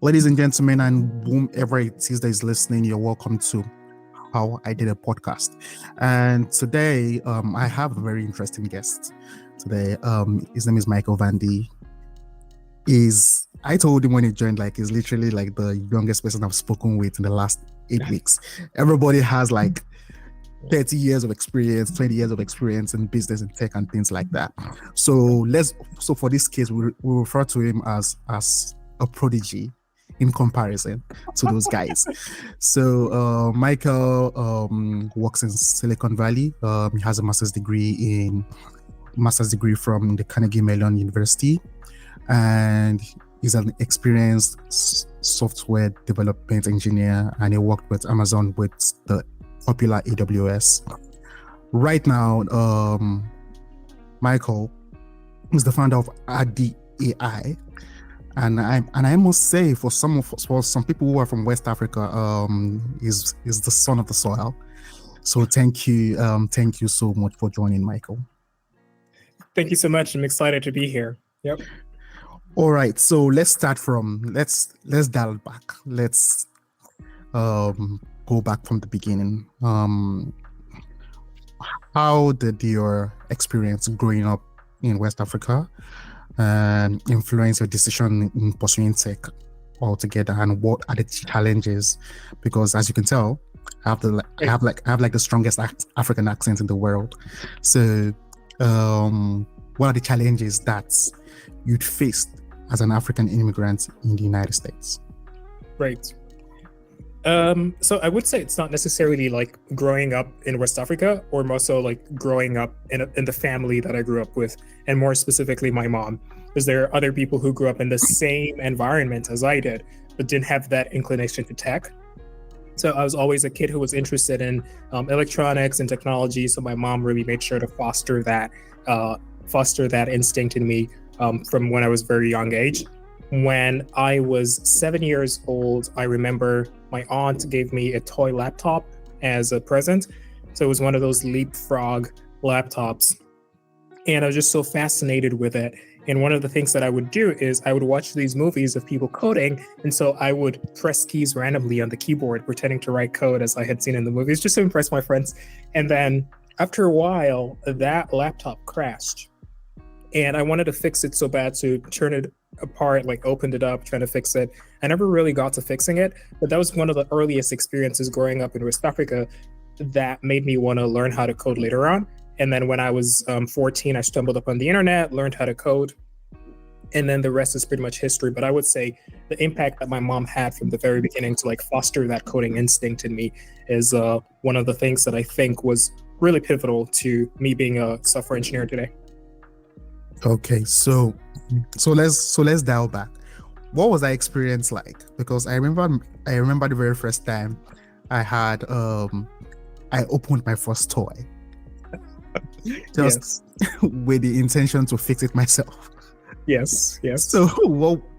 Ladies and gentlemen, and whomever it is that is listening, you're welcome to How I Did a Podcast. And today, I have a very interesting guest. Today, his name is Michael Vandi. I told him when he joined, like, he's literally like the youngest person I've spoken with in the last 8 weeks. Everybody has like 30 years of experience, 20 years of experience in business and tech and things like that. So for this case, we refer to him as a prodigy in comparison to those guys. So Michael works in Silicon Valley. He has a master's degree from the Carnegie Mellon University, and he's an experienced software development engineer, and he worked with Amazon with the popular AWS. Right now, Michael is the founder of Adi AI, and I must say, for some people who are from West Africa, is the son of the soil. So thank you so much for joining, Michael. Thank you so much. I'm excited to be here. Yep. All right, so let's start let's dial back. Let's go back from the beginning. How did your experience growing up in West Africa influence your decision in pursuing tech altogether, and what are the challenges? Because as you can tell, I have the strongest African accent in the world. So, what are the challenges that you'd faced as an African immigrant in the United States? Right. So I would say it's not necessarily like growing up in West Africa, or more so like growing up in the family that I grew up with, and more specifically my mom, because there are other people who grew up in the same environment as I did, but didn't have that inclination to tech. So I was always a kid who was interested in electronics and technology. So my mom really made sure to foster that instinct in me from when I was a very young age. When I was 7 years old, I remember my aunt gave me a toy laptop as a present. So it was one of those Leapfrog laptops. And I was just so fascinated with it. And one of the things that I would do is I would watch these movies of people coding. And so I would press keys randomly on the keyboard, pretending to write code as I had seen in the movies, just to impress my friends. And then after a while, that laptop crashed. And I wanted to fix it so bad to turn it apart, like opened it up, trying to fix it. I never really got to fixing it, but that was one of the earliest experiences growing up in West Africa that made me want to learn how to code later on. And then when I was 14, I stumbled upon the internet, learned how to code, and then the rest is pretty much history. But I would say the impact that my mom had from the very beginning to like foster that coding instinct in me is one of the things that I think was really pivotal to me being a software engineer today. Okay, so let's dial back. What was that experience like? Because I remember the very first time I opened my first toy, just with the intention to fix it myself. Yes. So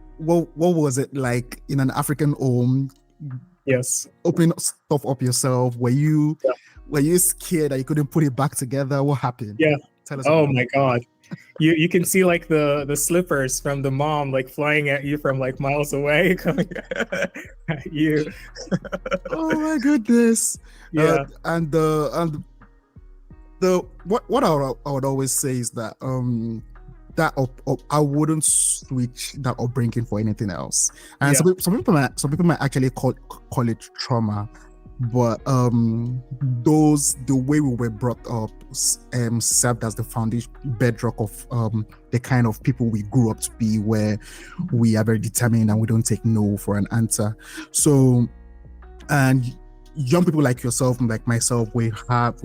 what was it like in an African home? Yes. Opening stuff up yourself. Were you scared that you couldn't put it back together? What happened? Yeah. Tell us. Oh my God. You can see like the slippers from the mom like flying at you from like miles away, coming at you. Oh my goodness! Yeah. And what I would always say is that I wouldn't switch that upbringing for anything else. And some people might actually call it trauma. But the way we were brought up served as the foundation bedrock of the kind of people we grew up to be, where we are very determined and we don't take no for an answer. So, and young people like yourself and like myself, we've had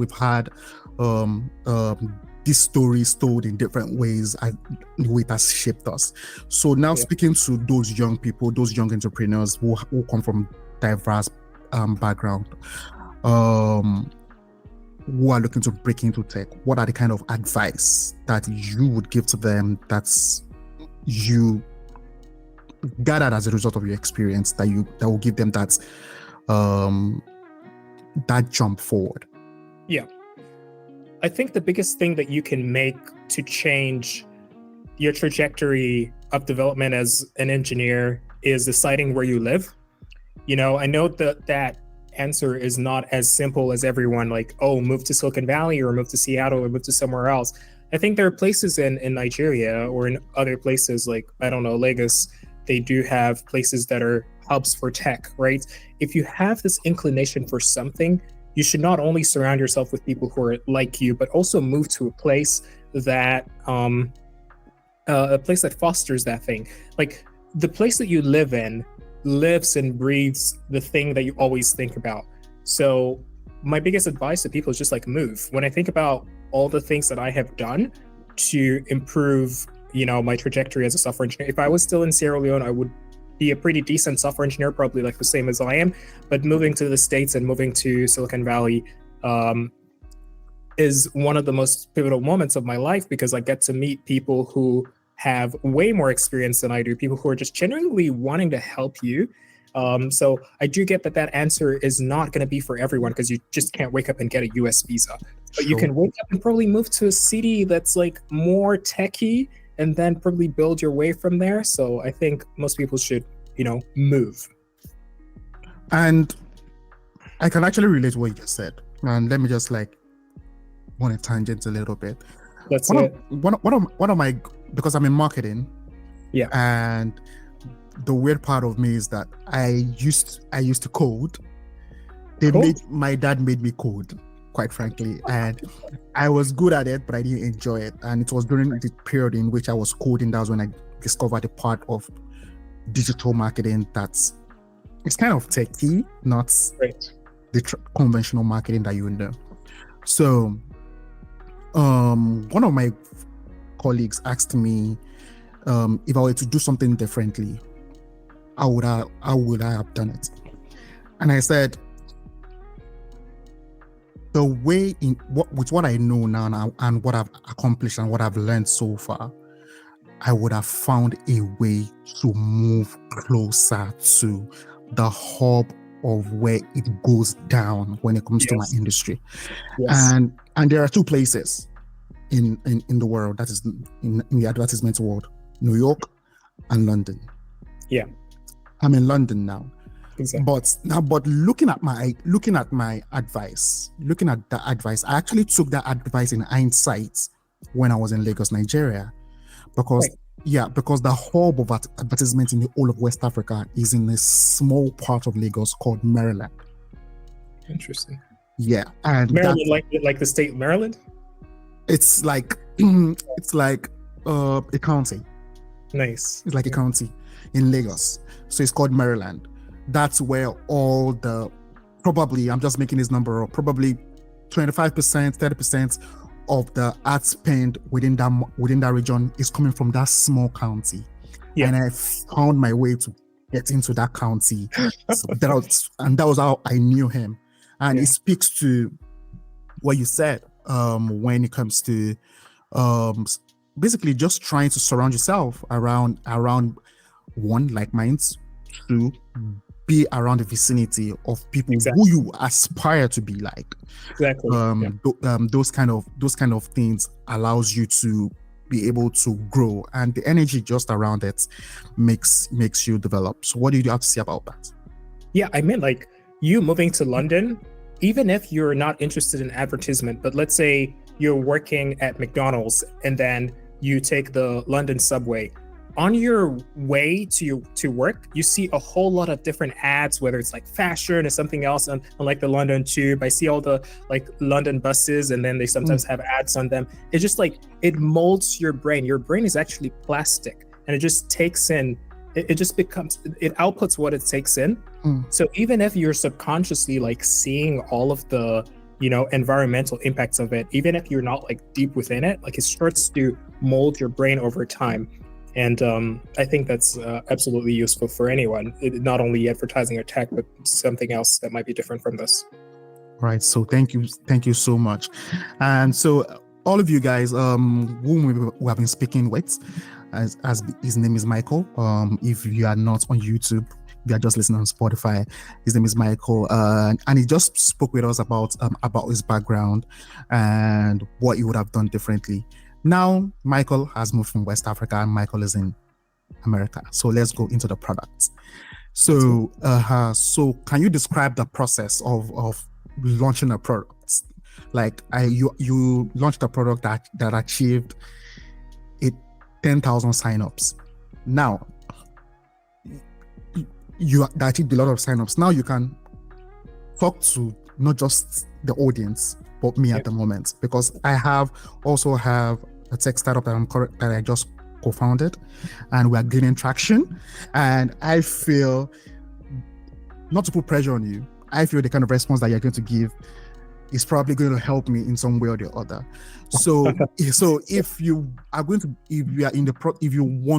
these stories told in different ways, and the way it has shaped us. So now, speaking to those young people, those young entrepreneurs who come from diverse background, who are looking to break into tech, what are the kind of advice that you would give to them, that's you gathered as a result of your experience, that will give them that jump forward? Yeah. I think the biggest thing that you can make to change your trajectory of development as an engineer is deciding where you live. I know that answer is not as simple as everyone, like, oh, move to Silicon Valley or move to Seattle or move to somewhere else. I think there are places in Nigeria or in other places like, I don't know, Lagos. They do have places that are hubs for tech, right? If you have this inclination for something, you should not only surround yourself with people who are like you, but also move to a place that fosters that thing. Like the place that you live in lives and breathes the thing that you always think about. So my biggest advice to people is just like move. When I think about all the things that I have done to improve, my trajectory as a software engineer, if I was still in Sierra Leone, I would be a pretty decent software engineer, probably like the same as I am. But moving to the States and moving to Silicon Valley is one of the most pivotal moments of my life, because I get to meet people who have way more experience than I do, people who are just genuinely wanting to help you. So I do get that answer is not going to be for everyone, because you just can't wake up and get a US visa. But you can wake up and probably move to a city that's like more techy, and then probably build your way from there. So I think most people should, move. And I can actually relate to what you just said. And let me just like on a tangent a little bit. That's one of my, because I'm in marketing. Yeah. And the weird part of me is that I used to code. My dad made me code, quite frankly, and I was good at it, but I didn't enjoy it. And it was during the period in which I was coding that was when I discovered a part of digital marketing it's kind of techy, not the conventional marketing that you know. So one of my colleagues asked me if I were to do something differently, how would I have done it? And I said, the way with what I know now and what I've accomplished and what I've learned so far, I would have found a way to move closer to the hub of where it goes down when it comes to my industry. Yes. And there are two places in the world, that is in the advertisement world, New York and London. Yeah. I'm in London now. Exactly. But looking at my advice, I actually took that advice in hindsight when I was in Lagos, Nigeria, because the hub of advertisement in the whole of West Africa is in a small part of Lagos called Maryland. Interesting. Yeah, and Maryland, like the state of Maryland. It's like a county. Nice. It's like a county in Lagos, so it's called Maryland. That's where all the, probably, I'm just making this number up, probably 25%, 30% of the ad spend within that region is coming from that small county. Yeah. And I found my way to get into that county. So that was how I knew him. And it speaks to what you said when it comes to basically just trying to surround yourself around one, like minds, two, be around the vicinity of people who you aspire to be like. Exactly. Those kind of things allows you to be able to grow, and the energy just around it makes you develop. So what do you have to say about that? Yeah, I mean, like, you moving to London, even if you're not interested in advertisement, but let's say you're working at McDonald's and then you take the London subway. On your way to work, you see a whole lot of different ads, whether it's like fashion or something else on like the London Tube. I see all the like London buses, and then they sometimes have ads on them. It's just like, it molds your brain. Your brain is actually plastic, and it just takes in, it just becomes, it outputs what it takes in. So even if you're subconsciously like seeing all of the, environmental impacts of it, even if you're not like deep within it, like it starts to mold your brain over time. And I think that's absolutely useful for anyone, not only advertising or tech, but something else that might be different from this. Right. So thank you so much. And so all of you guys whom we have been speaking with, as his name is Michael. If you are not on YouTube, you are just listening on Spotify, his name is Michael, and he just spoke with us about his background and what he would have done differently. Now, Michael has moved from West Africa, and Michael is in America. So let's go into the products. So so can you describe the process of launching a product? Like you launched a product that achieved 10,000 signups. Now you achieved a lot of signups. Now you can talk to not just the audience but me at the moment, because I also have a tech startup that I just co-founded, and we are gaining traction. And I feel, not to put pressure on you, I feel the kind of response that you're going to give is probably going to help me in some way or the other. So if you want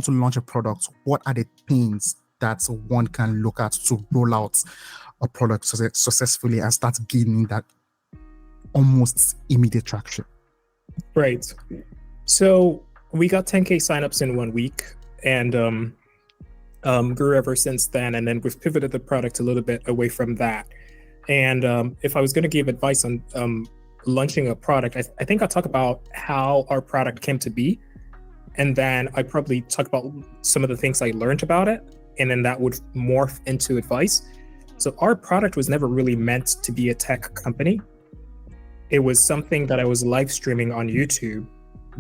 to launch a product, what are the things that one can look at to roll out a product successfully and start gaining that almost immediate traction? Right. So we got 10K signups in 1 week, and grew ever since then. And then we've pivoted the product a little bit away from that. And if I was going to give advice on launching a product, I think I'll talk about how our product came to be. And then I'd probably talk about some of the things I learned about it. And then that would morph into advice. So our product was never really meant to be a tech company. It was something that I was live streaming on YouTube,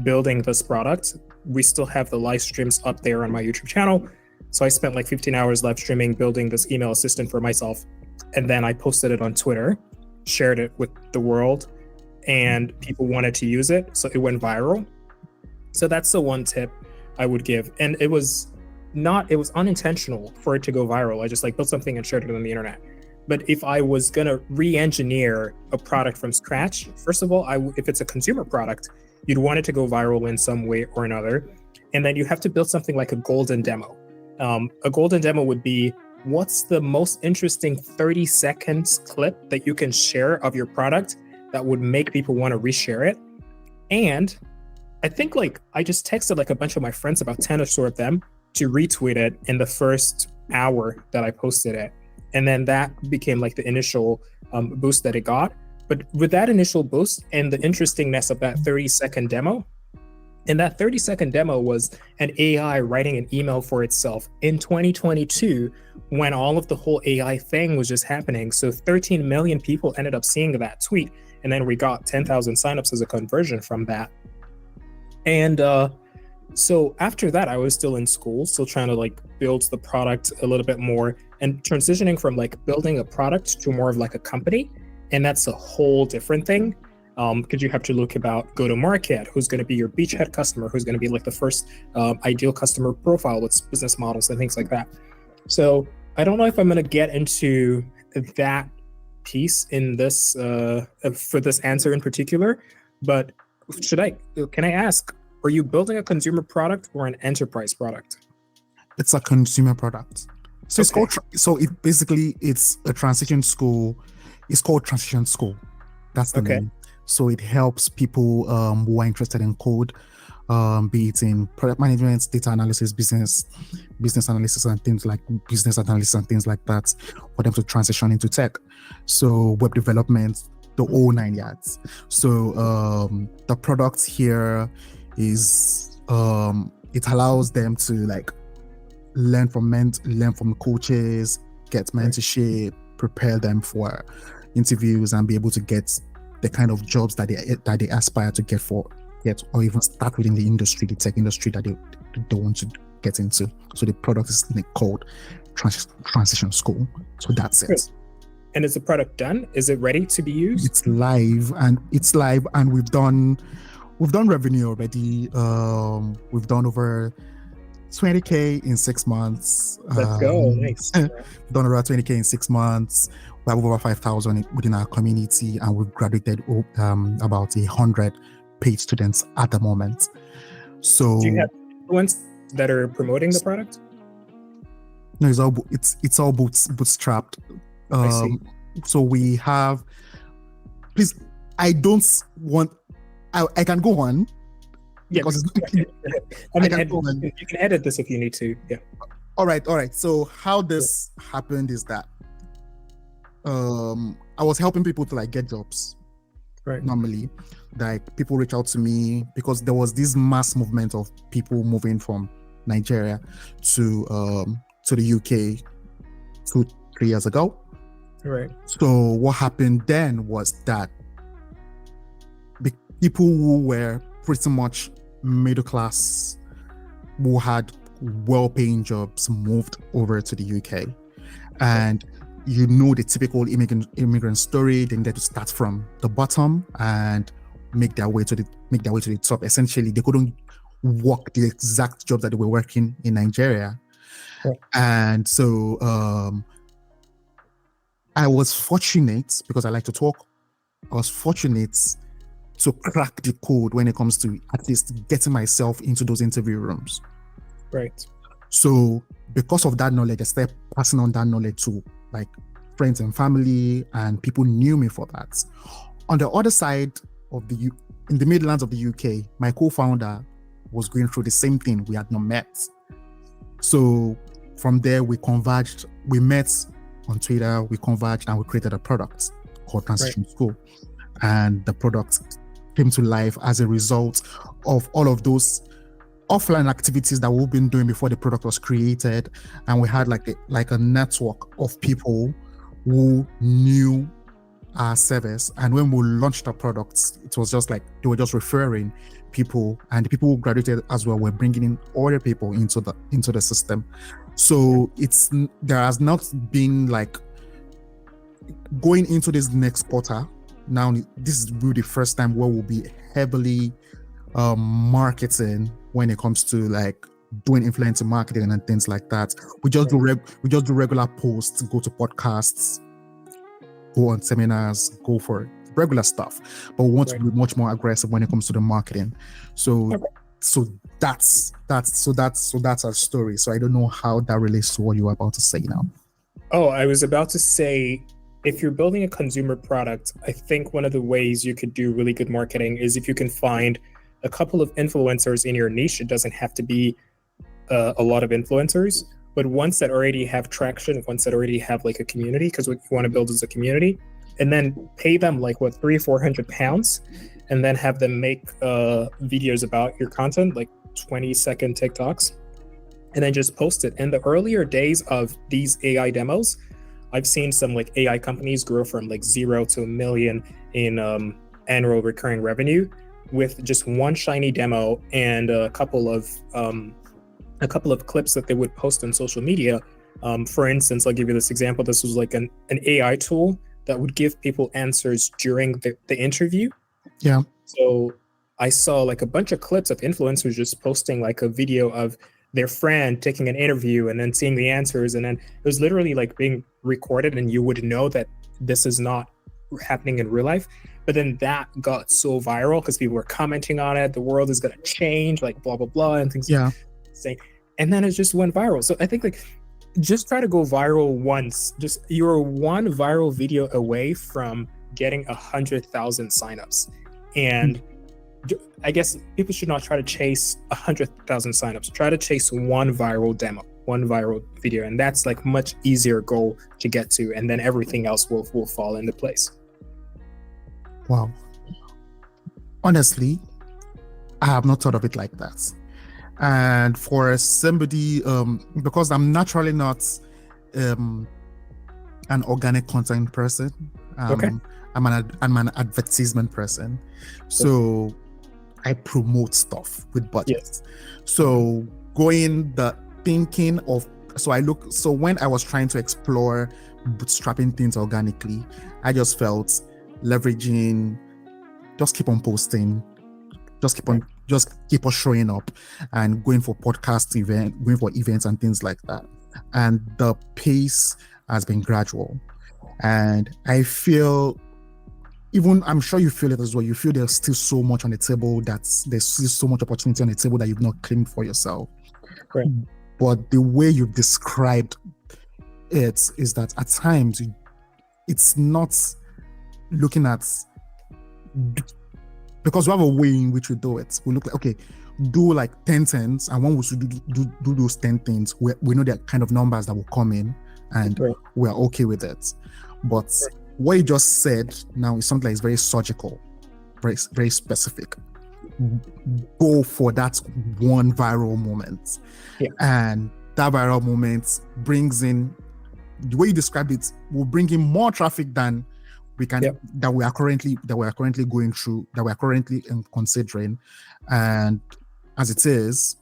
building this product. We still have the live streams up there on my YouTube channel. So I spent like 15 hours live streaming, building this email assistant for myself. And then I posted it on Twitter, shared it with the world, and people wanted to use it. So it went viral. So that's the one tip I would give. And it was unintentional for it to go viral. I just built something and shared it on the internet. But if I was going to re-engineer a product from scratch, first of all, if it's a consumer product, you'd want it to go viral in some way or another. And then you have to build something like a golden demo. A golden demo would be, what's the most interesting 30 seconds clip that you can share of your product that would make people want to reshare it? And I think I just texted a bunch of my friends, about 10 or so of them, to retweet it in the first hour that I posted it. And then that became the initial boost that it got. But with that initial boost and the interestingness of that 30-second demo, and that 30-second demo was an AI writing an email for itself in 2022, when all of the whole AI thing was just happening. So 13 million people ended up seeing that tweet. And then we got 10,000 signups as a conversion from that. And so after that, I was still in school, still trying to build the product a little bit more, and transitioning from building a product to more of a company. And that's a whole different thing. Because you have to look about go-to-market, who's going to be your beachhead customer, who's going to be the first ideal customer profile with business models and things like that. So I don't know if I'm going to get into that piece in this for this answer in particular, but can I ask, are you building a consumer product or an enterprise product? It's a consumer product. So Okay. it's a transition school. It's called Transition School. That's the name. So it helps people who are interested in code, be it in product management, data analysis, business analysis, and things like business analysis and things like that, for them to transition into tech. So web development, the whole 9 yards. So the product here is it allows them to learn from coaches, get mentorship, prepare them for interviews, and be able to get the kind of jobs that they aspire to get, or even start within the tech industry that they want to get into. So the product is called Transition School. So that's it. And is the product done? Is it ready to be used? It's live, and we've done revenue already. We've done over 20K in 6 months. Let's go. Nice. Done around 20K in 6 months. We have over 5,000 within our community, and we've graduated about 100 paid students at the moment. So do you have ones that are promoting the product? No, it's all bootstrapped. I see. So we have. Please, I don't want. I can go on. Yeah, because you can edit this if you need to. Yeah. All right. So how this happened is that I was helping people to get jobs. Right. Normally, people reach out to me because there was this mass movement of people moving from Nigeria to the UK 2-3 years ago. Right. So what happened then was that the people who were pretty much middle class, who had well-paying jobs, moved over to the UK. And you know the typical immigrant story. They needed to start from the bottom and make their way to the top. Essentially, they couldn't work the exact job that they were working in Nigeria. Right. And so I was fortunate, because I like to talk, I was fortunate to crack the code when it comes to at least getting myself into those interview rooms. Right. So because of that knowledge, I started passing on that knowledge to like friends and family, and people knew me for that. On the other side of in the Midlands of the UK, my co-founder was going through the same thing. We had not met. So from there, we converged. We met on Twitter, we converged, and we created a product called Transition School. And the product came to life as a result of all of those offline activities that we've been doing before the product was created. And we had like a network of people who knew our service. And when we launched our products, it was just like they were just referring people, and the people who graduated as well were bringing in other people into the system. So there has not been like going into this next quarter. Now this is really the first time where we'll be heavily marketing when it comes to like doing influencer marketing and things like that. We just do regular posts, go to podcasts, go on seminars, go for regular stuff. But we want to be much more aggressive when it comes to the marketing. So that's our story. So I don't know how that relates to what you were about to say now. Oh, I was about to say, if you're building a consumer product, I think one of the ways you could do really good marketing is if you can find a couple of influencers in your niche. It doesn't have to be a lot of influencers, but ones that already have traction, ones that already have like a community, because what you want to build is a community, and then pay them like £300-400, and then have them make videos about your content, like 20-second TikToks, and then just post it. In the earlier days of these AI demos, I've seen some like AI companies grow from like 0 to $1 million in annual recurring revenue with just one shiny demo and a couple of clips that they would post on social media. For instance, I'll give you this example. This was like an AI tool that would give people answers during the interview. Yeah. So I saw like a bunch of clips of influencers just posting like a video of their friend taking an interview and then seeing the answers, and then it was literally like being recorded, and you would know that this is not happening in real life. But then that got so viral because people were commenting on it. The world is gonna change, like blah blah blah, and things. Yeah. And then it just went viral. So I think like just try to go viral once. Just you're one viral video away from getting 100,000 signups, and I guess people should not try to chase 100,000 signups. Try to chase one viral demo, one viral video, and that's like much easier goal to get to, and then everything else will fall into place. Wow. Honestly, I have not thought of it like that. And for somebody, because I'm naturally not an organic content person. Okay. I'm an advertisement person. So I promote stuff with budgets. Yes. So so when I was trying to explore bootstrapping things organically, I just felt leveraging, just keep on posting, just keep on showing up and going for going for events and things like that. And the pace has been gradual. And I feel, I'm sure you feel it as well. You feel there's still so much on the table, there's still so much opportunity on the table that you've not claimed for yourself. Right. But the way you've described it is that at times it's not looking at, because we have a way in which we do it. We look like, okay, do like 10 things, and when we should do those 10 things, we know the kind of numbers that will come in, and we're okay with it. But what you just said now is something that is very surgical, very, very specific. go for that one viral moment. Yeah. And that viral moment brings in, the way you described it, will bring in more traffic than we can, Yep. that we are currently going through, that we are currently considering. And as it is,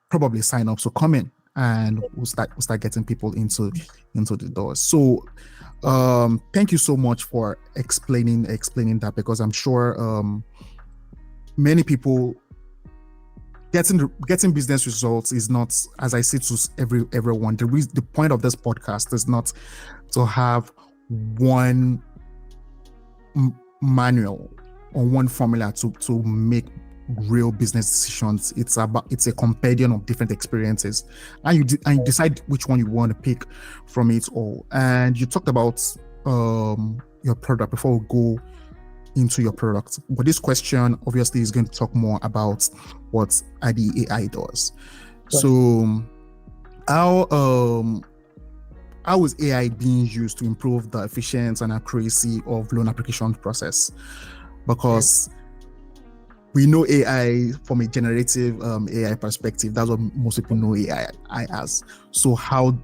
probably sign up. So come in and we'll start getting people into the doors. So thank you so much for explaining that, because I'm sure many people getting business results is not, as I say to everyone, the point of this podcast is not to have one manual or one formula to make real business decisions. It's a compendium of different experiences, and you decide which one you want to pick from it all. And you talked about your product before we go into your product, but this question obviously is going to talk more about what IDEAI does. Sure. So how is AI being used to improve the efficiency and accuracy of loan application process? Because we know AI from a generative AI perspective. That's what most people know AI as. So how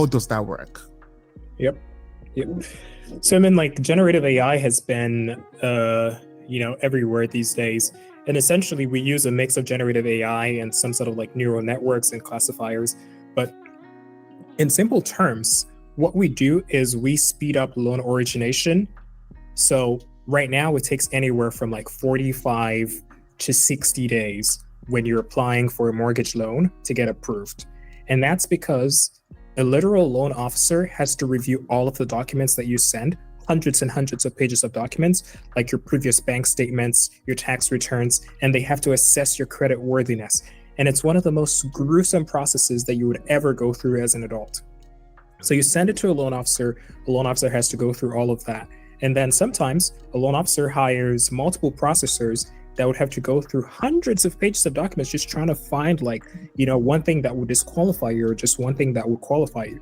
does that work? Yep. So I mean, like, generative AI has been everywhere these days. And essentially we use a mix of generative AI and some sort of like neural networks and classifiers. But in simple terms, what we do is we speed up loan origination. So right now it takes anywhere from like 45 to 60 days when you're applying for a mortgage loan to get approved. And that's because a literal loan officer has to review all of the documents that you send, hundreds and hundreds of pages of documents, like your previous bank statements, your tax returns, and they have to assess your credit worthiness. And it's one of the most gruesome processes that you would ever go through as an adult. So you send it to a loan officer has to go through all of that. And then sometimes a loan officer hires multiple processors that would have to go through hundreds of pages of documents just trying to find one thing that would disqualify you or just one thing that would qualify you.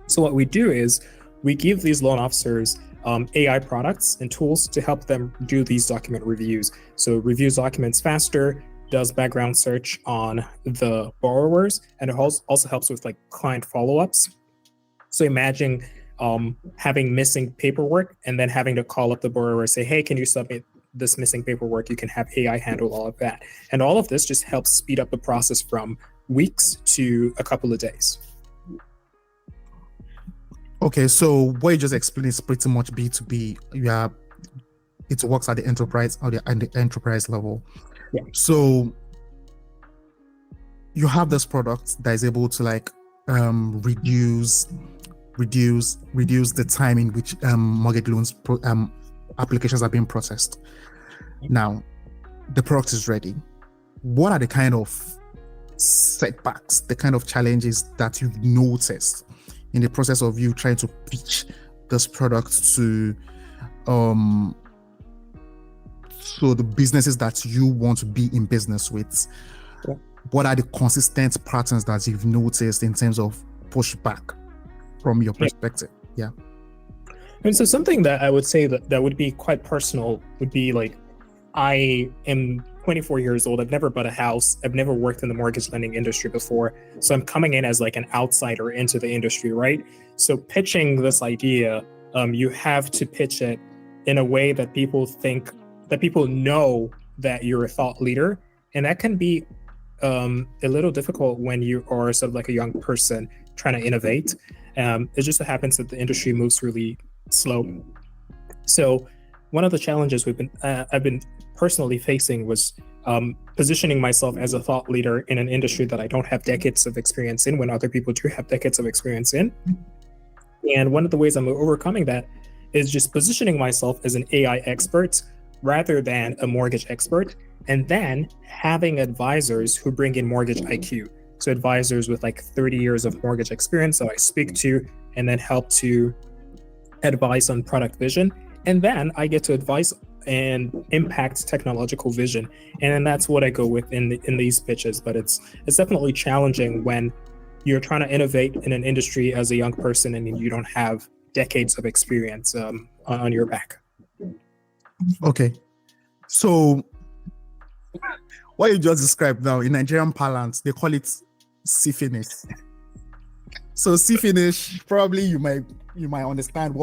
So what we do is we give these loan officers AI products and tools to help them do these document reviews. So it reviews documents faster, does background search on the borrowers, and it also helps with like client follow-ups. So imagine having missing paperwork and then having to call up the borrower and say, hey, can you submit this missing paperwork? You can have AI handle all of that. And all of this just helps speed up the process from weeks to a couple of days. Okay, so what you just explained is pretty much B2B. It works at the enterprise level. Yeah. So you have this product that is able to like reduce the time in which mortgage loans applications are being processed. Now, the product is ready. What are the kind of setbacks, the kind of challenges that you've noticed in the process of you trying to pitch this product to so the businesses that you want to be in business with? Yeah. What are the consistent patterns that you've noticed in terms of pushback from your perspective? Yeah. And so something that I would say that would be quite personal would be like, I am 24 years old. I've never bought a house. I've never worked in the mortgage lending industry before. So I'm coming in as like an outsider into the industry, right? So pitching this idea, you have to pitch it in a way that people know that you're a thought leader. And that can be a little difficult when you are sort of like a young person trying to innovate. It just so happens that the industry moves really slow. So one of the challenges I've been personally facing was positioning myself as a thought leader in an industry that I don't have decades of experience in, when other people do have decades of experience in. And one of the ways I'm overcoming that is just positioning myself as an AI expert rather than a mortgage expert, and then having advisors who bring in mortgage IQ. So advisors with like 30 years of mortgage experience that I speak to and then help to advise on product vision. And then I get to advise and impact technological vision. And then that's what I go with in these pitches. But it's definitely challenging when you're trying to innovate in an industry as a young person and you don't have decades of experience on your back. Okay. So what you just described now in Nigerian parlance, they call it C finish. So C finish, probably you might understand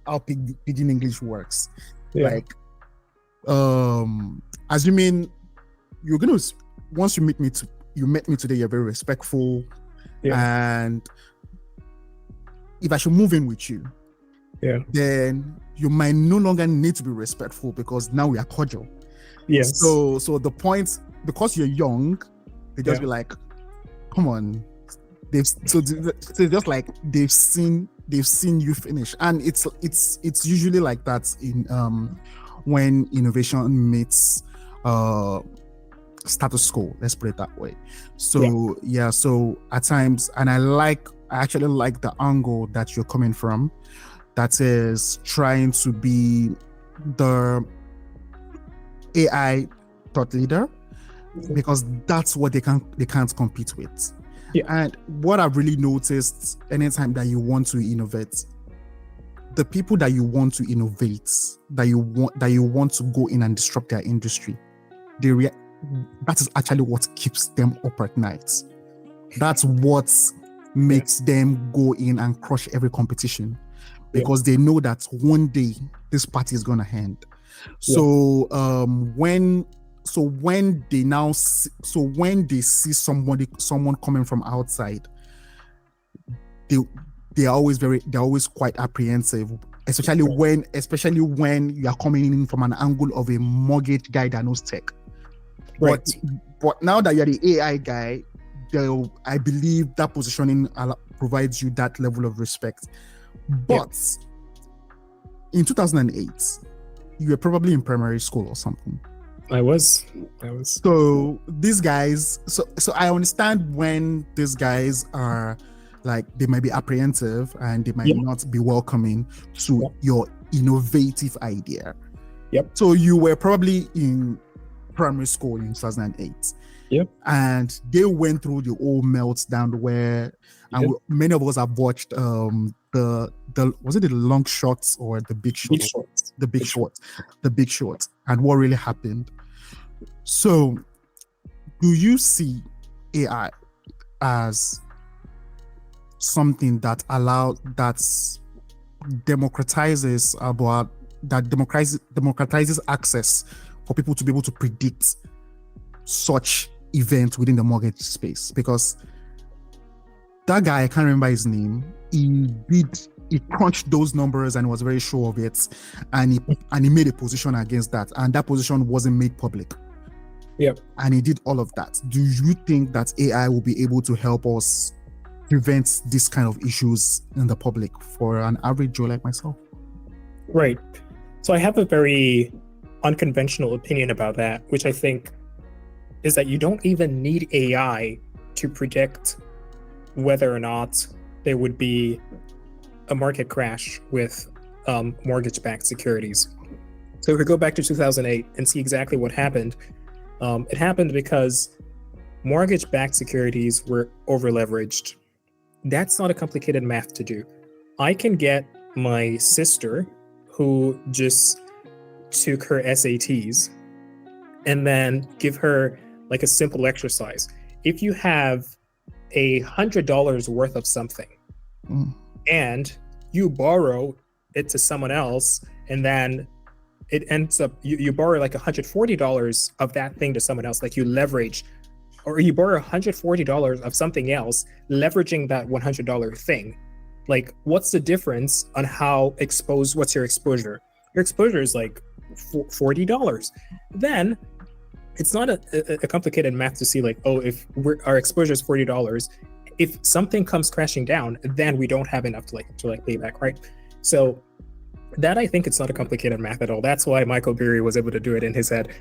how pidgin English works. Yeah. Like, assuming you're gonna, once you met me today, you're very respectful, and if I should move in with you, then you might no longer need to be respectful because now we are cordial. Yes. So the point, because you're young, they just be like, come on. It's just like they've seen you finish, and it's usually like that in when innovation meets status quo. Let's put it that way. So so at times, and I actually like the angle that you're coming from, that is trying to be the AI thought leader, because that's what they can't compete with. And what I've really noticed, anytime that you want to innovate, the people that you want to innovate, that you want to go in and disrupt their industry, that is actually what keeps them up at night. That's what makes them go in and crush every competition, because they know that one day this party is going to end. So when they see someone coming from outside, they're always quite apprehensive, especially when you are coming in from an angle of a mortgage guy that knows tech. But now that you're the AI guy, I believe that positioning provides you that level of respect. But in 2008, you were probably in primary school or something. I was. So these guys, so I understand when these guys are like, they might be apprehensive and they might not be welcoming to your innovative idea. So you were probably in primary school in 2008. And they went through the whole meltdown where, and many of us have watched the was it the Long Shots or the Big Short? The Big Short, and what really happened. So do you see AI as something that democratizes access for people to be able to predict such events within the mortgage space? Because that guy, I can't remember his name, he crunched those numbers and was very sure of it, and he made a position against that, and that position wasn't made public. And he did all of that. Do you think that AI will be able to help us prevent this kind of issues in the public for an average Joe like myself? Right. So I have a very unconventional opinion about that, which I think is that you don't even need AI to predict whether or not there would be a market crash with mortgage-backed securities. So if we go back to 2008 and see exactly what happened, it happened because mortgage-backed securities were over-leveraged. That's not a complicated math to do. I can get my sister, who just took her SATs, and then give her like a simple exercise. If you have $100 worth of something and you borrow it to someone else, and then it ends up you borrow like $140 of that thing to someone else, like you leverage, or you borrow $140 of something else, leveraging that $100 thing. Like, what's the difference on how exposed? What's your exposure? Your exposure is like $40. Then it's not a complicated math to see like, oh, if our exposure is $40, if something comes crashing down, then we don't have enough to pay back, right? So that, I think it's not a complicated math at all. That's why Michael Burry was able to do it in his head.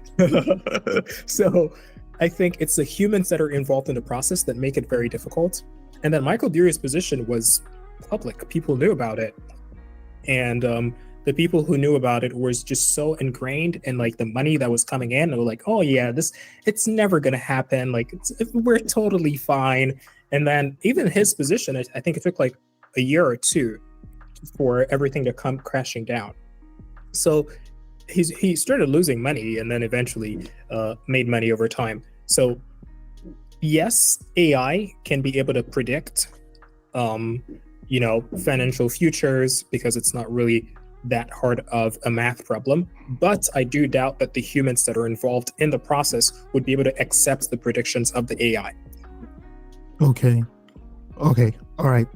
So I think it's the humans that are involved in the process that make it very difficult. And then Michael Burry's position was public. People knew about it. And the people who knew about it was just so ingrained in like the money that was coming in. They were like, oh yeah, it's never going to happen. Like, we're totally fine. And then even his position, I think it took like a year or two for everything to come crashing down. So he started losing money and then eventually made money over time. So yes, AI can be able to predict, financial futures because it's not really that hard of a math problem. But I do doubt that the humans that are involved in the process would be able to accept the predictions of the AI. Okay. All right.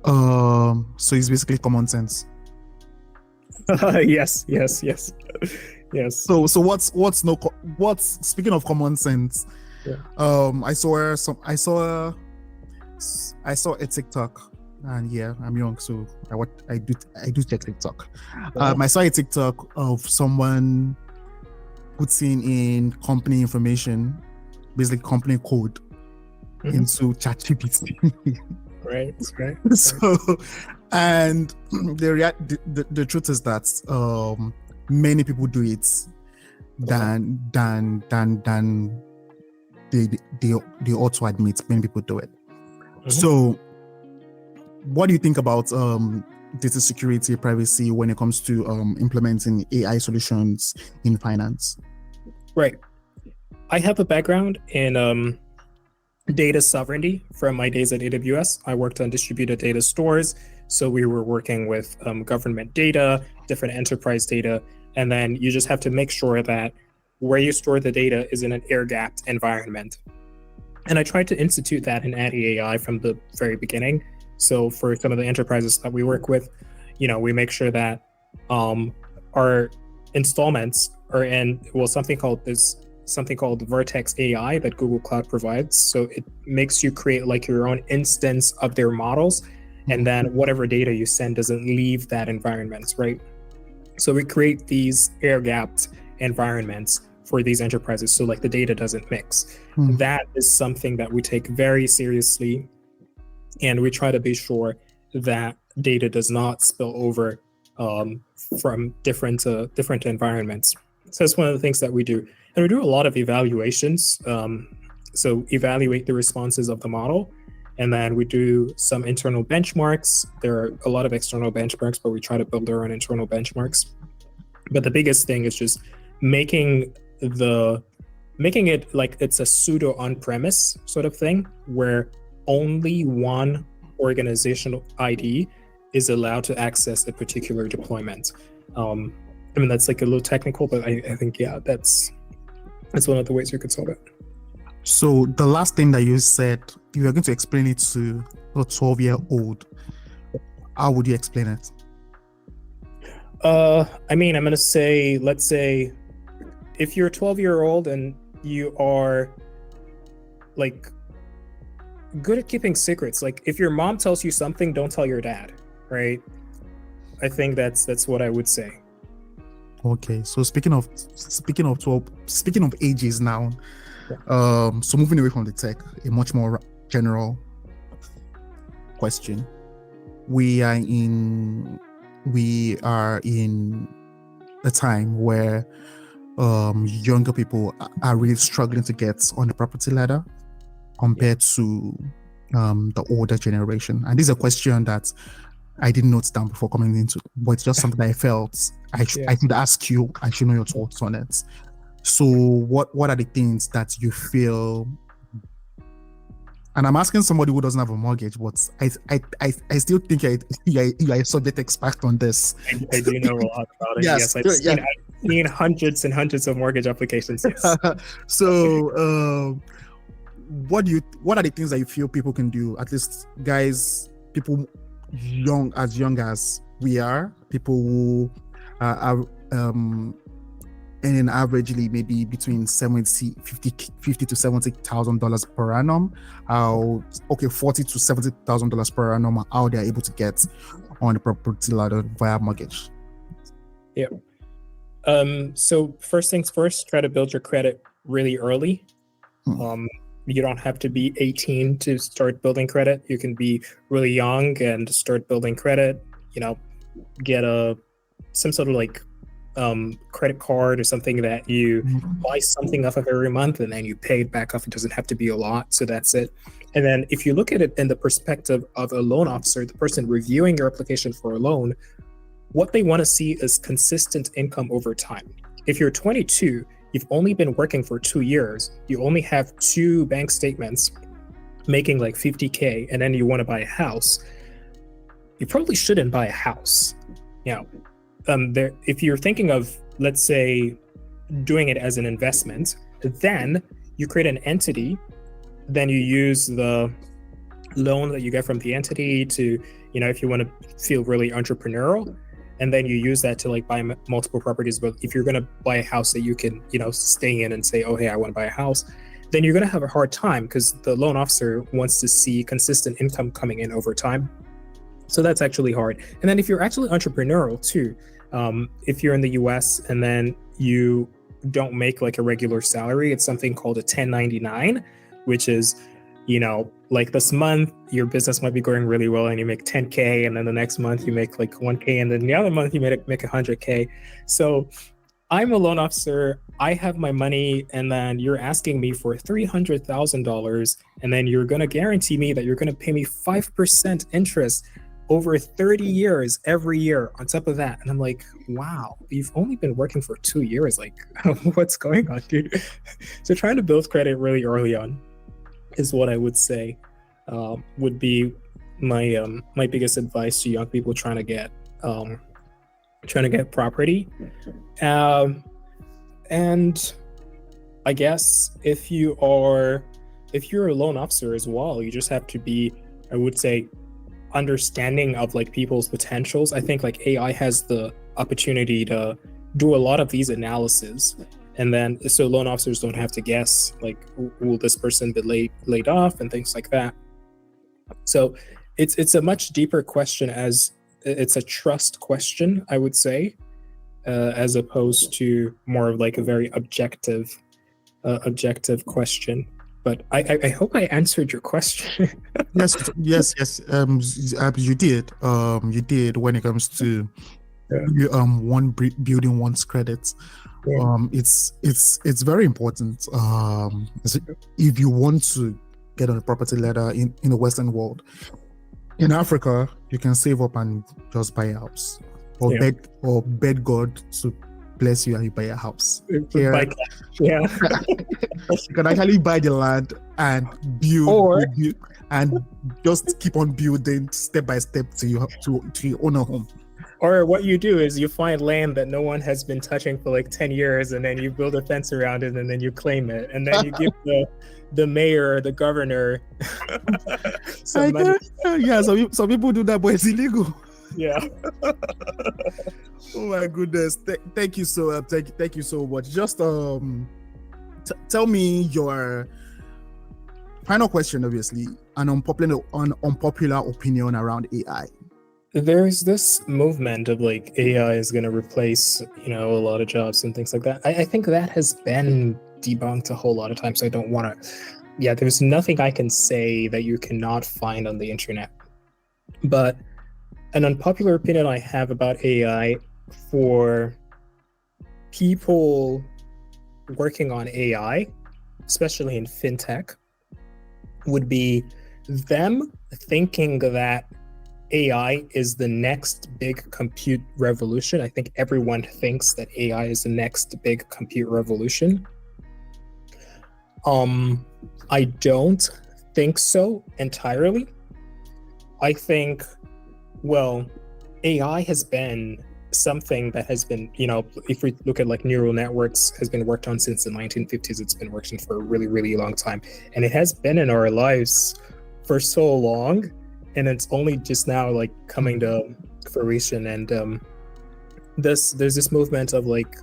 So it's basically common sense. Yes. So what's speaking of common sense? Yeah. I saw a TikTok, and yeah, I'm young, so I do check TikTok. I saw a TikTok of someone putting in company information, basically company code, into ChatGPT. Right. So, and the truth is that many people do it than they ought to admit. Many people do it. So, what do you think about data security, privacy when it comes to implementing AI solutions in finance? Right. I have a background in data sovereignty from my days at AWS. I worked on distributed data stores. So we were working with government data, different enterprise data, and then you just have to make sure that where you store the data is in an air-gapped environment. And I tried to institute that in ADDI AI from the very beginning. So for some of the enterprises that we work with, we make sure that our installments are in something called Vertex AI that Google Cloud provides. So it makes you create like your own instance of their models, and then whatever data you send doesn't leave that environment, right? So we create these air-gapped environments for these enterprises, so like the data doesn't mix. That is something that we take very seriously, and we try to be sure that data does not spill over from different environments. So that's one of the things that we do. And we do a lot of evaluations. So evaluate the responses of the model. And then we do some internal benchmarks. There are a lot of external benchmarks, but we try to build our own internal benchmarks. But the biggest thing is just making it like it's a pseudo on-premise sort of thing, where only one organizational ID is allowed to access a particular deployment. That's like a little technical, but I think, yeah, that's one of the ways you could solve it. So the last thing that you said, you were going to explain it to a 12-year-old. How would you explain it? I'm going to say, let's say, if you're a 12-year-old and you are like good at keeping secrets, like if your mom tells you something, don't tell your dad, right? I think that's what I would say. Okay, so speaking of ages now, so moving away from the tech, a much more general question. We are in a time where younger people are really struggling to get on the property ladder compared to the older generation. And this is a question that I didn't note down before coming into, but it's just something that I felt I could ask you. I should know your thoughts on it. So what are the things that you feel? And I'm asking somebody who doesn't have a mortgage, but I still think you are a subject expert on this. I do know a lot about it. Yes, I've seen hundreds and hundreds of mortgage applications. Yes. So what are the things that you feel people can do? At least people young as we are, people who are earning averagely maybe between $50,000 to $70,000 per annum. $40,000 to $70,000 per annum. How they are able to get on the property ladder via mortgage. Yeah. So first things first, try to build your credit really early. You don't have to be 18 to start building credit. You can be really young and start building credit. Get some sort of like credit card or something that you buy something off of every month and then you pay it back off. It doesn't have to be a lot, so that's it. And then if you look at it in the perspective of a loan officer, the person reviewing your application for a loan, what they want to see is consistent income over time. If you're 22, you've only been working for 2 years, you only have 2 bank statements making like 50K, and then you want to buy a house, you probably shouldn't buy a house. If you're thinking of, let's say, doing it as an investment, then you create an entity, then you use the loan that you get from the entity to, if you want to feel really entrepreneurial, and then you use that to like buy multiple properties. But if you're going to buy a house that you can, stay in and say, oh, hey, I want to buy a house, then you're going to have a hard time because the loan officer wants to see consistent income coming in over time. So that's actually hard. And then if you're actually entrepreneurial too, if you're in the US and then you don't make like a regular salary, it's something called a 1099, which is, like this month, your business might be going really well and you make 10K, and then the next month you make like 1K, and then the other month you make 100K. So I'm a loan officer, I have my money, and then you're asking me for $300,000, and then you're going to guarantee me that you're going to pay me 5% interest over 30 years every year on top of that. And I'm like, wow, you've only been working for 2 years. Like, what's going on, dude? So trying to build credit really early on is what I would say would be my my biggest advice to young people trying to get property. And I guess if you're a loan officer as well, you just have to be, I would say, understanding of like people's potentials. I think like AI has the opportunity to do a lot of these analysis, and then so loan officers don't have to guess like, will this person be laid off and things like that. So it's a much deeper question, as it's a trust question, I would say, as opposed to more of like a very objective question. But I hope I answered your question. yes. You did. You did when it comes to building one's credits. Yeah. It's very important. If you want to get on a property ladder in the Western world, in Africa, you can save up and just buy a house, or beg God to bless you and you buy a house. Here, you can actually buy the land and build, and just keep on building step by step to you own a home. Or what you do is you find land that no one has been touching for like 10 years, and then you build a fence around it, and then you claim it, and then you give the mayor or the governor some money. Yeah, some people do that, but it's illegal. Yeah. Oh my goodness! Thank you so thank you so much. Just tell me your final question. Obviously, an unpopular opinion around AI. There's this movement of like AI is going to replace, a lot of jobs and things like that. I think that has been debunked a whole lot of times. So I don't want to. Yeah, there's nothing I can say that you cannot find on the internet. But an unpopular opinion I have about AI for people working on AI, especially in fintech, would be them thinking that AI is the next big compute revolution. I think everyone thinks that AI is the next big compute revolution. I don't think so entirely. I think, AI has been something that has been, if we look at like neural networks, has been worked on since the 1950s. It's been working for a really, really long time. And it has been in our lives for so long. And it's only just now like coming to fruition. And there's this movement of like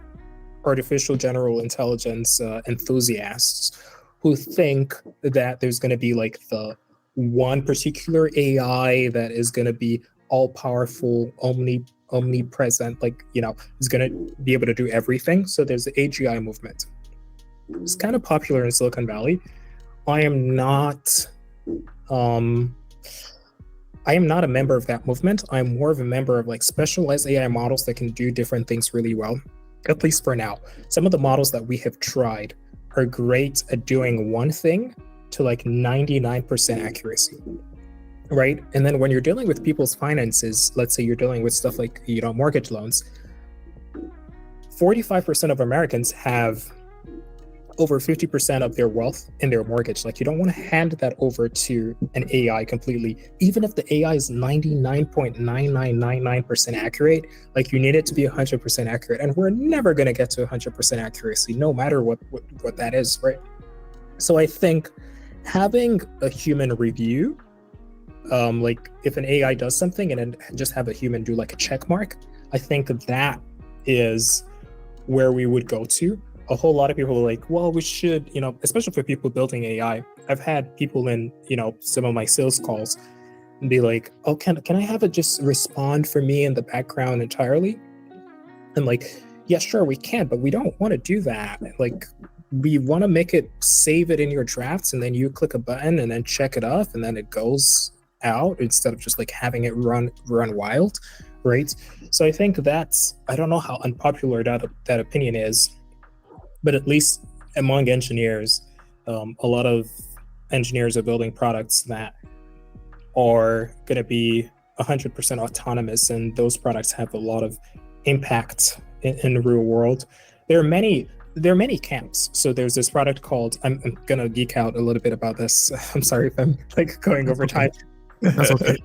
artificial general intelligence enthusiasts who think that there's going to be like the one particular AI that is going to be all powerful, omnipresent, like, is going to be able to do everything. So there's the AGI movement. It's kind of popular in Silicon Valley. I am not a member of that movement. I'm more of a member of like specialized AI models that can do different things really well, at least for now. Some of the models that we have tried are great at doing one thing to like 99% accuracy. right? And then when you're dealing with people's finances, let's say you're dealing with stuff like, mortgage loans, 45% of Americans have over 50% of their wealth in their mortgage. Like, you don't want to hand that over to an AI completely, even if the AI is 99.9999% accurate. Like, you need it to be 100% accurate, and we're never going to get to 100% accuracy, no matter what that is, right? So I think having a human review, like if an AI does something and then just have a human do like a check mark, I think that is where we would go to. A whole lot of people are like, well, we should, especially for people building AI. I've had people in, some of my sales calls be like, oh, can I have it just respond for me in the background entirely? And like, yeah, sure, we can, but we don't want to do that. Like, we want to make it, save it in your drafts, and then you click a button and then check it off, and then it goes out instead of just like having it run wild, right? So I think I don't know how unpopular that opinion is, but at least among engineers, a lot of engineers are building products that are going to be 100% autonomous, and those products have a lot of impact in the real world. There are many camps. So there's this product called, I'm going to geek out a little bit about this. I'm sorry if I'm like going over time. That's okay.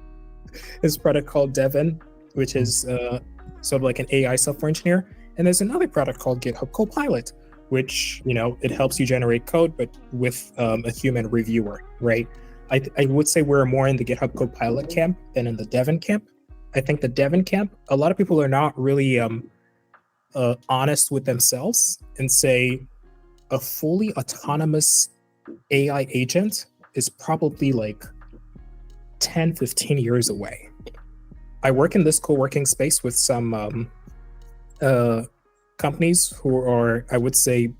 This product called Devin, which is sort of like an AI software engineer. And there's another product called GitHub Copilot, which, it helps you generate code, but with a human reviewer, right? I would say we're more in the GitHub Copilot camp than in the Devin camp. I think the Devin camp, a lot of people are not really honest with themselves and say a fully autonomous AI agent is probably like 10, 15 years away. I work in this co-working space with some companies who are, I would say,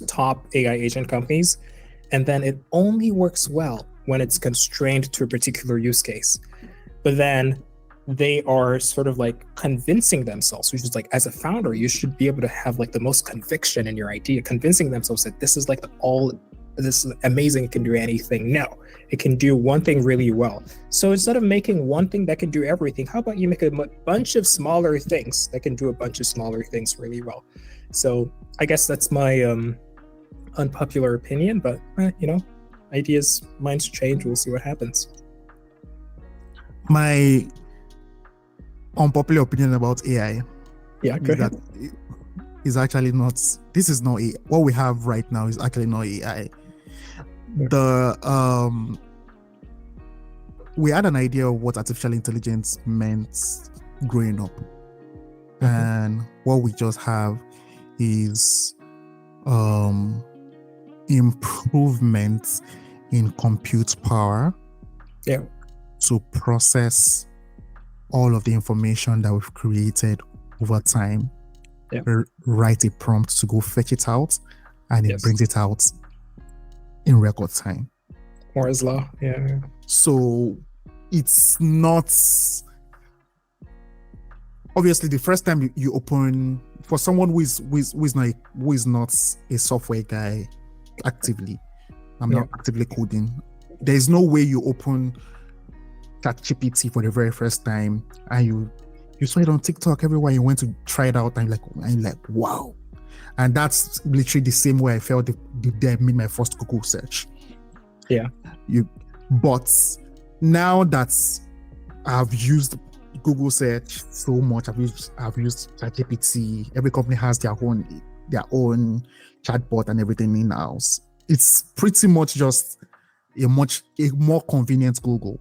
top AI agent companies, and then it only works well when it's constrained to a particular use case. But then they are sort of like convincing themselves, which is like, as a founder, you should be able to have like the most conviction in your idea, convincing themselves that this is like this is amazing, it can do anything. No, it can do one thing really well. So instead of making one thing that can do everything, how about you make a bunch of smaller things that can do a bunch of smaller things really well? So I guess that's my unpopular opinion, but ideas, minds change. We'll see what happens. My unpopular opinion about AI is that is actually not. This is not AI. What we have right now is actually not AI. We had an idea of what artificial intelligence meant growing up, and what we just have is improvements in compute power to process all of the information that we've created over time. Write a prompt to go fetch it out, and it brings it out in record time. Moore's law. So it's not, obviously the first time you open, for someone who is not a software guy actively, I'm not actively coding, there's no way you open ChatGPT for the very first time and you saw it on TikTok everywhere, you went to try it out, and you're like wow. And that's literally the same way I felt the day I made my first Google search. But now that I've used Google search so much, I've used ChatGPT, every company has their own chatbot and everything in-house. It's pretty much just a more convenient Google.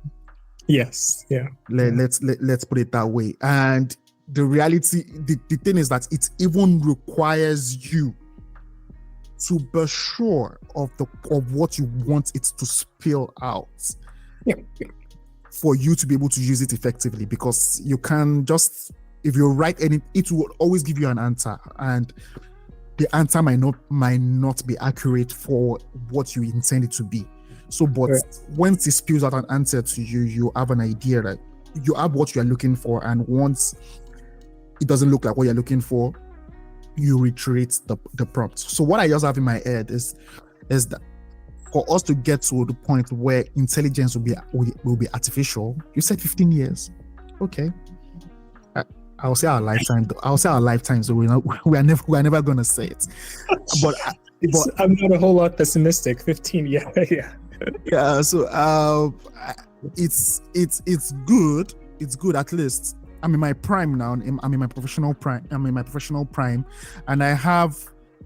Let's put it that way. And the reality, the thing is that it even requires you to be sure of what you want it to spill out for you to be able to use it effectively, because you can just, if you write any, it will always give you an answer, and the answer might not be accurate for what you intend it to be. So, but once it spills out an answer to you, you have an idea that you have what you are looking for, and once it doesn't look like what you're looking for, you reiterate the prompt. So what I just have in my head is that for us to get to the point where intelligence will be artificial, you said 15 years. Okay. I'll say our lifetime. I'll say our lifetime. So we are never gonna say it. But I'm not a whole lot pessimistic. 15, yeah, yeah. Yeah. So it's good. It's good at least. I'm in my prime now. I'm in my professional prime, and I have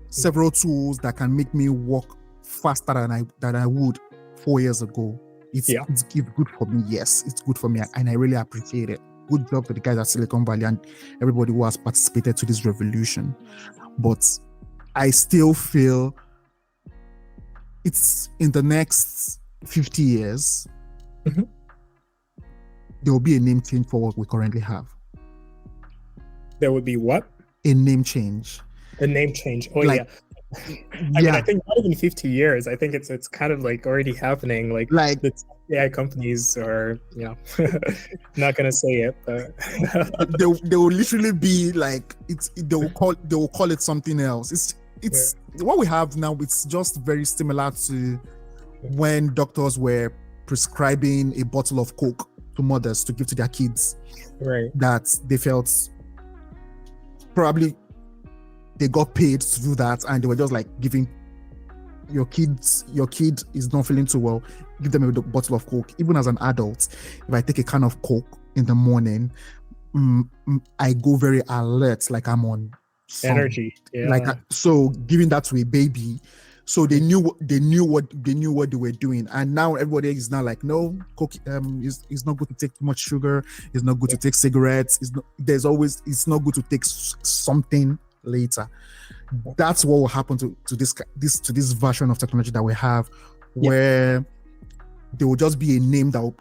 several tools that can make me work faster than I would 4 years ago. It's good for me. Yes, it's good for me, and I really appreciate it. Good job to the guys at Silicon Valley and everybody who has participated to this revolution. But I still feel it's in the next 50 years, there will be a name change for what we currently have. There would be what? A name change. A name change. Oh, like, yeah. I mean, I think not even 50 years. I think it's kind of like already happening. Like the AI companies are, not gonna say it, but they will literally be like they will call it something else. It's what we have now. It's just very similar to when doctors were prescribing a bottle of Coke to mothers to give to their kids. Right. That they felt probably they got paid to do that, and they were just like giving your kid is not feeling too well, give them a bottle of Coke. Even as an adult, if I take a can of Coke in the morning, I go very alert, like I'm on energy. Yeah. So giving that to a baby, so they knew what they were doing, and now everybody is now like, no, Coke is not good to take too much sugar. It's not good to take cigarettes. It's not good to take something later. That's what will happen to this version of technology that we have, where there will just be a name that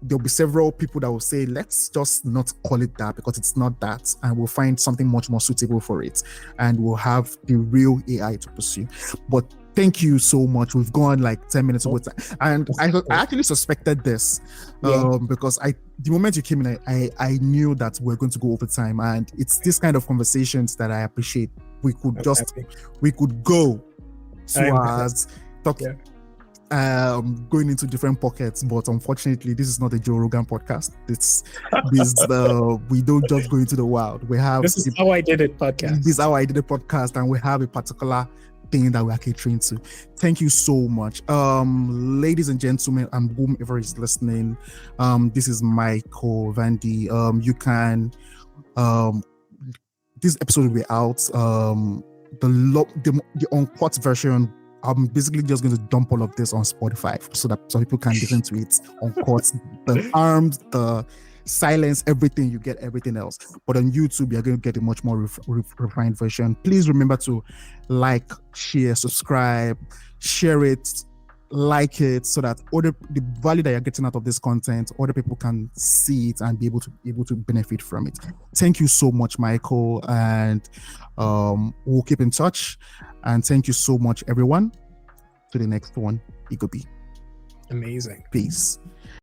there'll be several people that will say, let's just not call it that because it's not that, and we'll find something much more suitable for it, and we'll have the real AI to pursue. But thank you so much. We've gone like 10 minutes over time, and I actually suspected this because the moment you came in, I knew that we're going to go over time, and it's this kind of conversations that I appreciate. We could go so as talk. Going into different pockets, but unfortunately this is not a Joe Rogan podcast. We don't just go into the wild. We have This is How I Did It podcast. This is How I Did It podcast, and we have a particular thing that we are catering to. Thank you so much, ladies and gentlemen, and whomever is listening. This is Michael Vandi. You can this episode will be out. The uncut version, I'm basically just going to dump all of this on Spotify so that some people can listen to it uncut. The arms, the silence, everything, you get everything else. But on YouTube, you're going to get a much more refined version. Please remember to like, share, subscribe, share it, like it, so that the value that you're getting out of this content, other people can see it and be able to benefit from it. Thank you so much, Michael, and we'll keep in touch. And thank you so much, everyone. To the next one, it could be amazing. Peace.